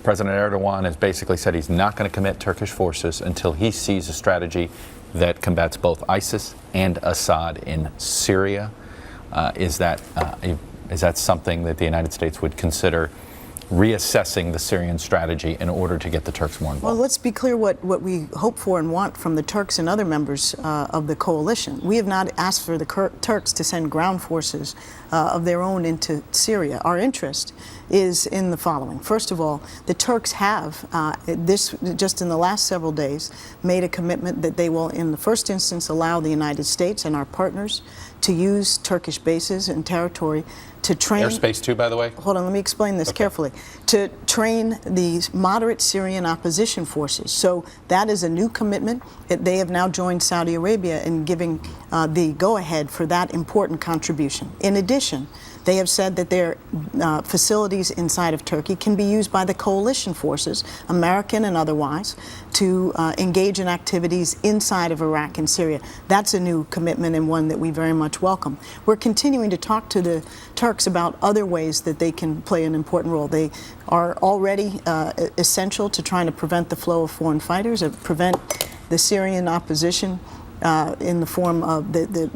President Erdogan has basically said he's not going to commit Turkish forces until he sees a strategy that combats both ISIS and Assad in Syria. Is that something that the United States would consider reassessing the Syrian strategy in order to get the Turks more involved? Well, let's be clear what we hope for and want from the Turks and other members of the coalition. We have not asked for the Turks to send ground forces of their own into Syria. Our interest is in the following. First of all, the Turks have, just in the last several days, made a commitment that they will, in the first instance, allow the United States and our partners to use Turkish bases and territory to train... Airspace too, by the way? Hold on, let me explain this carefully. To train these moderate Syrian opposition forces. So that is a new commitment. They have now joined Saudi Arabia in giving the go-ahead for that important contribution. In addition, they have said that their facilities inside of Turkey can be used by the coalition forces, American and otherwise, to engage in activities inside of Iraq and Syria. That's a new commitment and one that we very much welcome. We're continuing to talk to the Turks about other ways that they can play an important role. They are already essential to trying to prevent the flow of foreign fighters, prevent the Syrian opposition in the form of the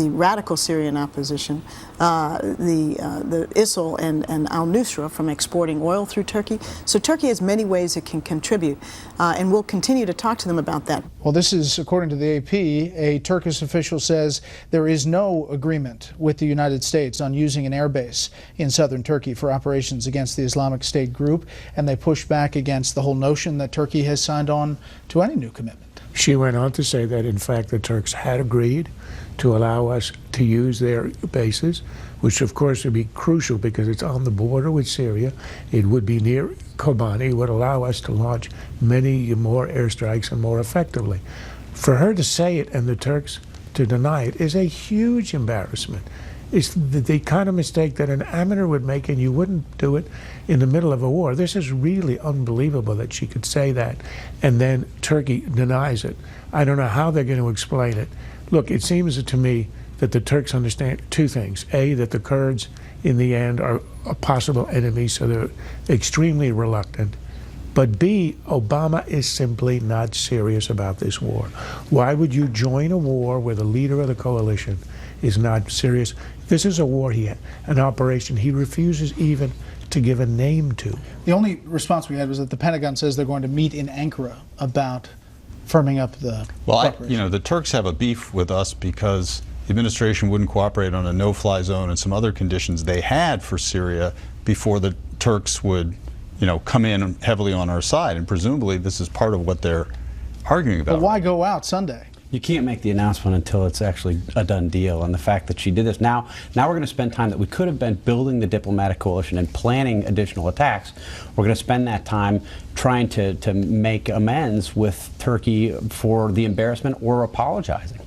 radical Syrian opposition, the ISIL and al-Nusra from exporting oil through Turkey. So Turkey has many ways it can contribute, and we'll continue to talk to them about that. Well, this is, according to the AP, a Turkish official says there is no agreement with the United States on using an airbase in southern Turkey for operations against the Islamic State group, and they push back against the whole notion that Turkey has signed on to any new commitment. She went on to say that, in fact, the Turks had agreed to allow us to use their bases, which, of course, would be crucial because it's on the border with Syria. It would be near Kobani. It would allow us to launch many more airstrikes and more effectively. For her to say it and the Turks to deny it is a huge embarrassment. It's the kind of mistake that an amateur would make, and you wouldn't do it in the middle of a war. This is really unbelievable that she could say that, and then Turkey denies it. I don't know how they're going to explain it. Look, it seems to me that the Turks understand two things. A, that the Kurds, in the end, are a possible enemy, so they're extremely reluctant. But B, Obama is simply not serious about this war. Why would you join a war where the leader of the coalition is not serious? This is a war, an operation he refuses even to give a name to. The only response we had was that the Pentagon says they're going to meet in Ankara about firming up the Well, the Turks have a beef with us because the administration wouldn't cooperate on a no-fly zone and some other conditions they had for Syria before the Turks would come in heavily on our side, and presumably this is part of what they're arguing about. But why go out Sunday? You can't make the announcement until it's actually a done deal, and the fact that she did this now we're going to spend time that we could have been building the diplomatic coalition and planning additional attacks. We're going to spend that time trying to make amends with Turkey for the embarrassment or apologizing.